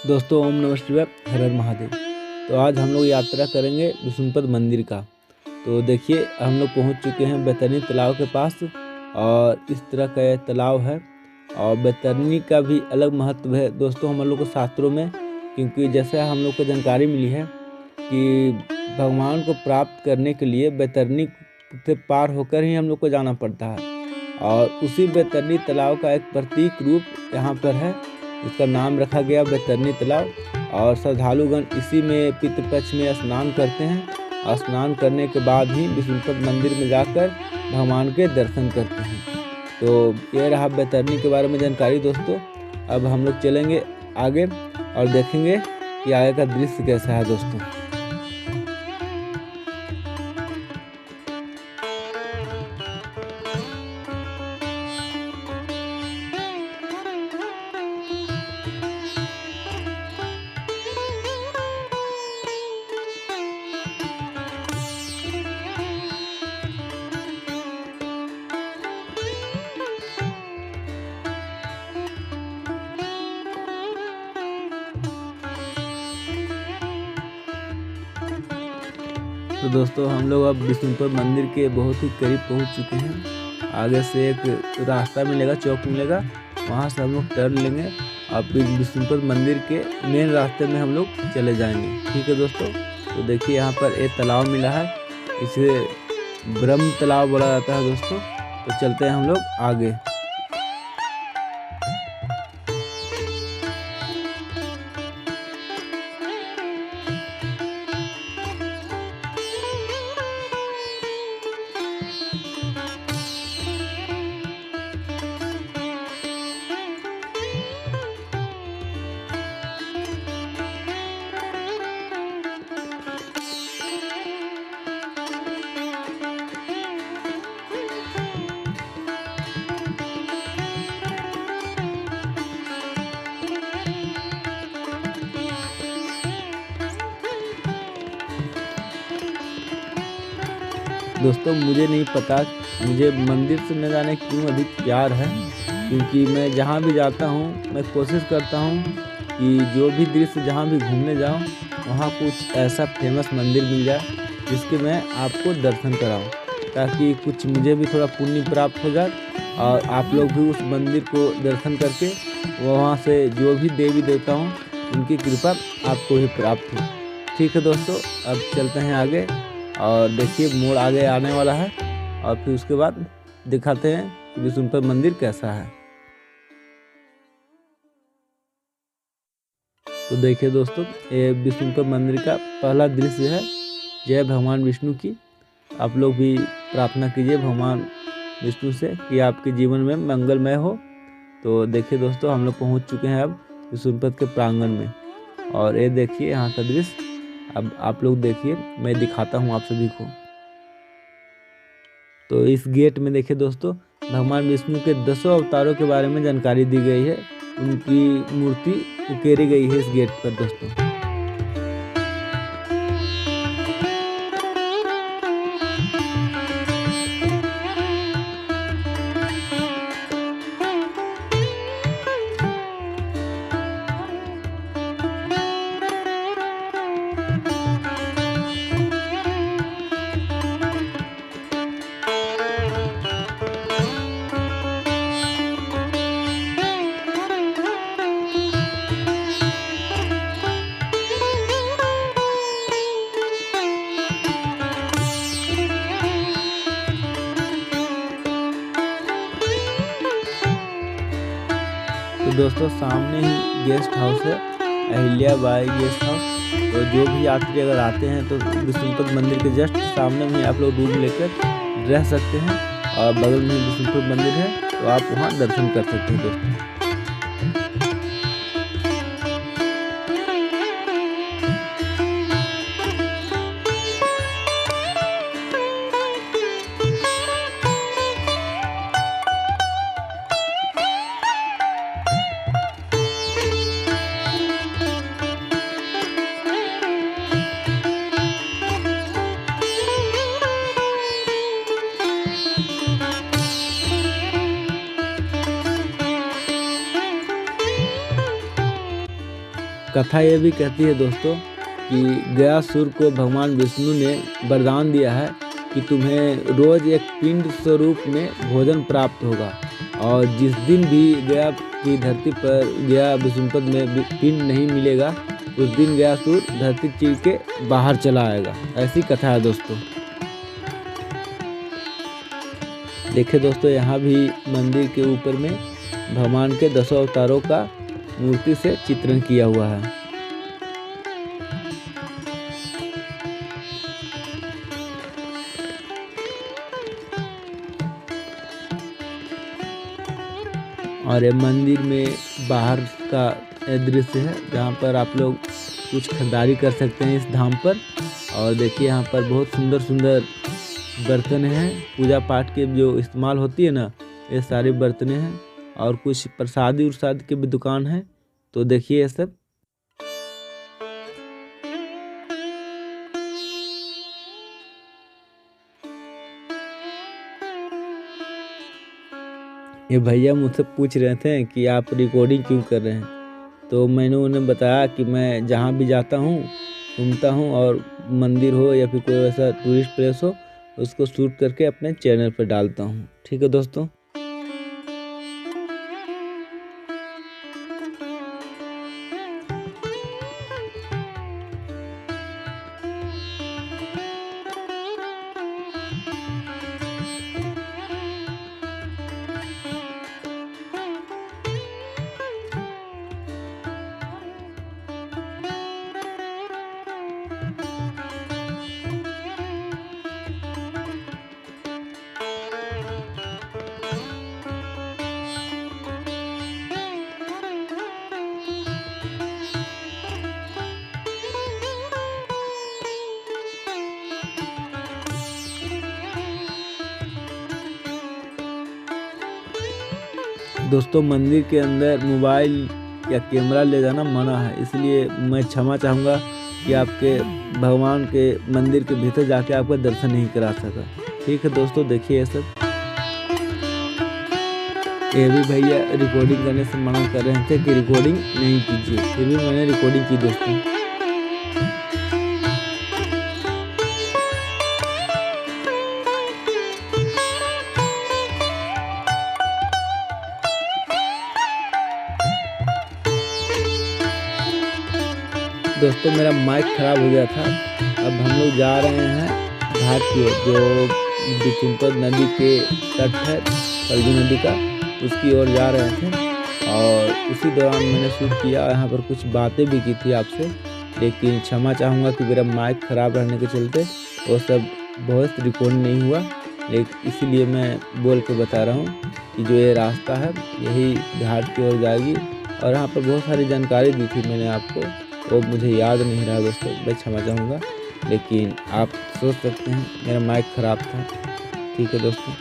दोस्तों ओम नमः शिवाय, हर हर महादेव। तो आज हम लोग यात्रा करेंगे विष्णुपद मंदिर का। तो देखिए हम लोग पहुंच चुके हैं बैतरनी तालाब के पास और इस तरह का यह तालाब है। और बैतरनी का भी अलग महत्व है दोस्तों हम लोग को शास्त्रों में, क्योंकि जैसे हम लोग को जानकारी मिली है कि भगवान को प्राप्त करने के लिए बैतरनी से पार होकर ही हम लोग को जाना पड़ता है। और उसी बैतरनी तालाब का एक प्रतीक रूप यहाँ पर है, इसका नाम रखा गया बैतरनी तालाब। और श्रद्धालुगण इसी में पितृपक्ष में स्नान करते हैं और स्नान करने के बाद ही विष्णुपद मंदिर में जाकर भगवान के दर्शन करते हैं। तो ये रहा बैतरनी के बारे में जानकारी दोस्तों। अब हम लोग चलेंगे आगे और देखेंगे कि आगे का दृश्य कैसा है दोस्तों। तो दोस्तों हम लोग अब विष्णुपद मंदिर के बहुत ही करीब पहुंच चुके हैं। आगे से एक रास्ता मिलेगा, चौक मिलेगा, वहां से हम लोग टर्न लेंगे और फिर विष्णुपद मंदिर के मेन रास्ते में हम लोग चले जाएंगे। ठीक है दोस्तों। तो देखिए यहाँ पर एक तालाब मिला है, इसे ब्रह्म तालाब बोला जाता है दोस्तों। तो चलते हैं हम लोग आगे। दोस्तों मुझे नहीं पता, मुझे मंदिर से न जाने क्यों अधिक प्यार है, क्योंकि मैं जहाँ भी जाता हूँ मैं कोशिश करता हूँ कि जो भी दृश्य जहाँ भी घूमने जाऊँ वहाँ कुछ ऐसा फेमस मंदिर मिल जाए जिसके मैं आपको दर्शन कराऊँ, ताकि कुछ मुझे भी थोड़ा पुण्य प्राप्त हो जाए और आप लोग भी उस मंदिर को दर्शन करके वहाँ से जो भी देवी देवता हूँ उनकी कृपा आपको भी प्राप्त हो। ठीक है दोस्तों, अब चलते हैं आगे और देखिए मोड़ आगे आने वाला है और फिर उसके बाद दिखाते हैं कि विष्णुपद मंदिर कैसा है। तो देखिए दोस्तों ये विष्णुपद मंदिर का पहला दृश्य है। जय भगवान विष्णु की। आप लोग भी प्रार्थना कीजिए भगवान विष्णु से कि आपके जीवन में मंगलमय हो। तो देखिए दोस्तों हम लोग पहुंच चुके हैं अब विष्णुपद के प्रांगण में और ये देखिए यहाँ का दृश्य। अब आप लोग देखिए, मैं दिखाता हूँ आप सभी को। तो इस गेट में देखिए दोस्तों भगवान विष्णु के 10 अवतारों के बारे में जानकारी दी गई है, उनकी मूर्ति उकेरी गई है इस गेट पर दोस्तों। तो दोस्तों सामने ही गेस्ट हाउस है, अहिल्या बाई गेस्ट हाउस। तो जो भी यात्री अगर आते हैं तो विष्णुपद मंदिर के जस्ट सामने में आप लोग रूम लेकर रह सकते हैं और बगल में विष्णुपद मंदिर है, तो आप वहाँ दर्शन कर सकते हैं दोस्तों। कथा ये भी कहती है दोस्तों कि गयासुर को भगवान विष्णु ने वरदान दिया है कि तुम्हें रोज एक पिंड स्वरूप में भोजन प्राप्त होगा, और जिस दिन भी गया की धरती पर गया विष्णुपद में पिंड नहीं मिलेगा, उस दिन गयासुर धरती चीर के बाहर चला आएगा। ऐसी कथा है दोस्तों। देखिए दोस्तों, यहाँ भी मंदिर के ऊपर में भगवान के 10 अवतारों का मूर्ति से चित्रण किया हुआ है। और ये मंदिर में बाहर का दृश्य है, जहाँ पर आप लोग कुछ खरीदारी कर सकते हैं इस धाम पर। और देखिए यहाँ पर बहुत सुंदर सुंदर बर्तन हैं, पूजा पाठ के जो इस्तेमाल होती है ना, ये सारे बर्तने हैं। और कुछ प्रसादी उरसाद की भी दुकान है। तो देखिए ये सब। ये भैया मुझसे पूछ रहे थे कि आप रिकॉर्डिंग क्यों कर रहे हैं, तो मैंने उन्हें बताया कि मैं जहाँ भी जाता हूँ, घूमता हूँ, और मंदिर हो या फिर कोई ऐसा टूरिस्ट प्लेस हो, उसको शूट करके अपने चैनल पर डालता हूँ। ठीक है दोस्तों। दोस्तों, मंदिर के अंदर मोबाइल या कैमरा ले जाना मना है, इसलिए मैं क्षमा चाहूँगा कि आपके भगवान के मंदिर के भीतर जाके आपका दर्शन नहीं करा सका। ठीक है दोस्तों, देखिए ये सब। ये भी भैया रिकॉर्डिंग करने से मना कर रहे थे कि रिकॉर्डिंग नहीं कीजिए, फिर भी मैंने रिकॉर्डिंग की दोस्तों। दोस्तों, मेरा माइक ख़राब हो गया था। अब हम लोग जा रहे हैं घाट की ओर, जो विष्णुपद नदी के तट है, फल्गु नदी का, उसकी ओर जा रहे थे। और उसी दौरान मैंने शूट किया, यहाँ पर कुछ बातें भी की थी आपसे, लेकिन क्षमा चाहूँगा कि मेरा माइक ख़राब रहने के चलते वो सब बहुत रिकॉर्ड नहीं हुआ। लेकिन इसीलिए मैं बोल के बता रहा हूँ कि जो ये रास्ता है यही घाट की ओर जाएगी। और यहाँ पर बहुत सारी जानकारी दी थी मैंने आपको, वो मुझे याद नहीं रहा दोस्तों, मैं क्षमा चाहूँगा। लेकिन आप सोच सकते हैं मेरा माइक ख़राब था। ठीक है दोस्तों।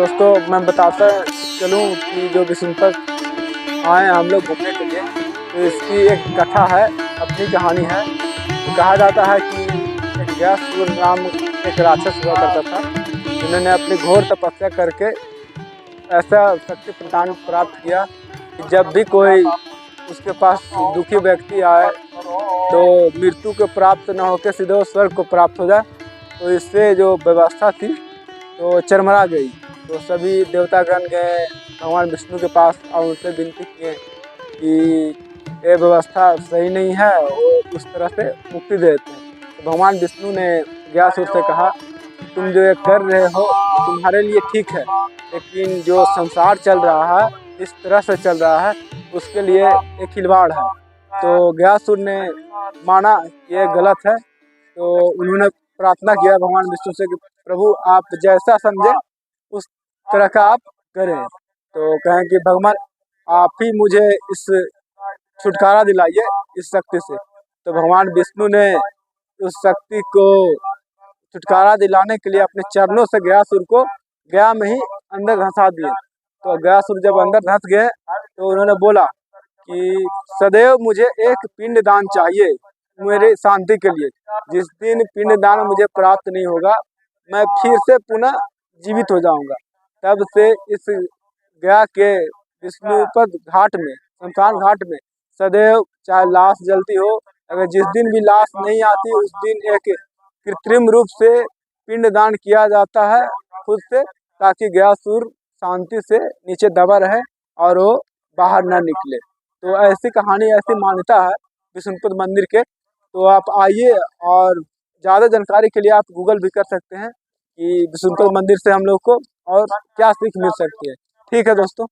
दोस्तों मैं बताता चलूँ कि जो बिशुनपुर आए हम लोग घूमने के लिए, तो इसकी एक कथा है, अपनी कहानी है। तो कहा जाता है कि एक गयासुर नाम एक राक्षस हुआ करता था, जिन्होंने अपनी घोर तपस्या करके ऐसा शक्ति प्रदान प्राप्त किया कि जब भी कोई उसके पास दुखी व्यक्ति आए तो मृत्यु को प्राप्त न होकर सीधे वो स्वर्ग को प्राप्त हो जाए। तो इससे जो व्यवस्था थी तो चरमरा गई। तो सभी देवतागण गए भगवान विष्णु के पास और उनसे विनती किए कि ये व्यवस्था सही नहीं है, वो उस तरह से मुक्ति देते हैं। तो भगवान विष्णु ने गयासुर से कहा, तुम जो ये कर रहे हो तुम्हारे लिए ठीक है, लेकिन जो संसार चल रहा है इस तरह से चल रहा है उसके लिए एक खिलवाड़ है। तो गयासुर ने माना ये गलत है। तो उन्होंने प्रार्थना किया भगवान विष्णु से कि प्रभु आप जैसा समझे उस तरह का आप करें। तो कहें कि भगवान आप ही मुझे इस छुटकारा दिलाइए इस शक्ति से। तो भगवान विष्णु ने उस शक्ति को छुटकारा दिलाने के लिए अपने चरणों से गयासुर को गया में ही अंदर धंसा दिए। तो गयासुर जब अंदर धंस गए तो उन्होंने बोला कि सदैव मुझे एक पिंड दान चाहिए मेरी शांति के लिए। जिस दिन पिंड दान मुझे प्राप्त नहीं होगा मैं फिर से पुनः जीवित हो जाऊंगा। तब से इस गया के विष्णुपद घाट में, शमशान घाट में सदैव चाहे लाश जलती हो, अगर जिस दिन भी लाश नहीं आती उस दिन एक कृत्रिम रूप से पिंड दान किया जाता है खुद से, ताकि गयासुर शांति से नीचे दबा रहे और वो बाहर ना निकले। तो ऐसी कहानी, ऐसी मान्यता है विष्णुपद मंदिर के। तो आप आइए और ज़्यादा जानकारी के लिए आप गूगल भी कर सकते हैं कि विष्णुपद मंदिर से हम लोग को और क्या सीख मिल सकती है। ठीक है दोस्तों।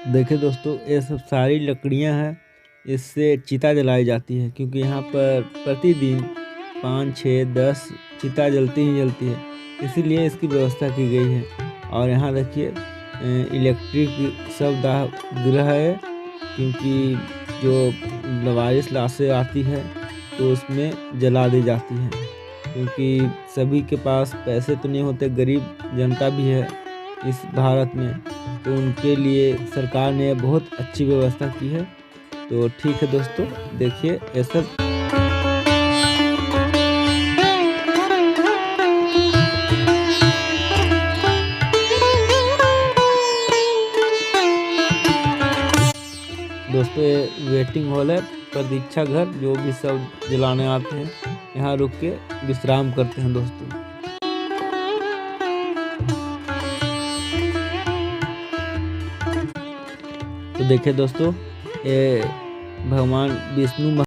देखिए दोस्तों, ये सब सारी लकड़ियां हैं, इससे चिता जलाई जाती है, क्योंकि यहाँ पर प्रतिदिन 5, 6, 10 चिता जलती ही जलती है, इसीलिए इसकी व्यवस्था की गई है। और यहाँ देखिए इलेक्ट्रिक सब दाह गृह है, क्योंकि जो लवारिस लाशें आती है तो उसमें जला दी जाती हैं, क्योंकि सभी के पास पैसे तो नहीं होते, गरीब जनता भी है इस भारत में, तो उनके लिए सरकार ने बहुत अच्छी व्यवस्था की है। तो ठीक है दोस्तों, देखिए ये सब दोस्तों, ये वेटिंग हॉल है, प्रतीक्षा घर, जो भी सब जलाने आते हैं यहाँ रुक के विश्राम करते हैं दोस्तों। तो देखिए दोस्तों, ये भगवान विष्णु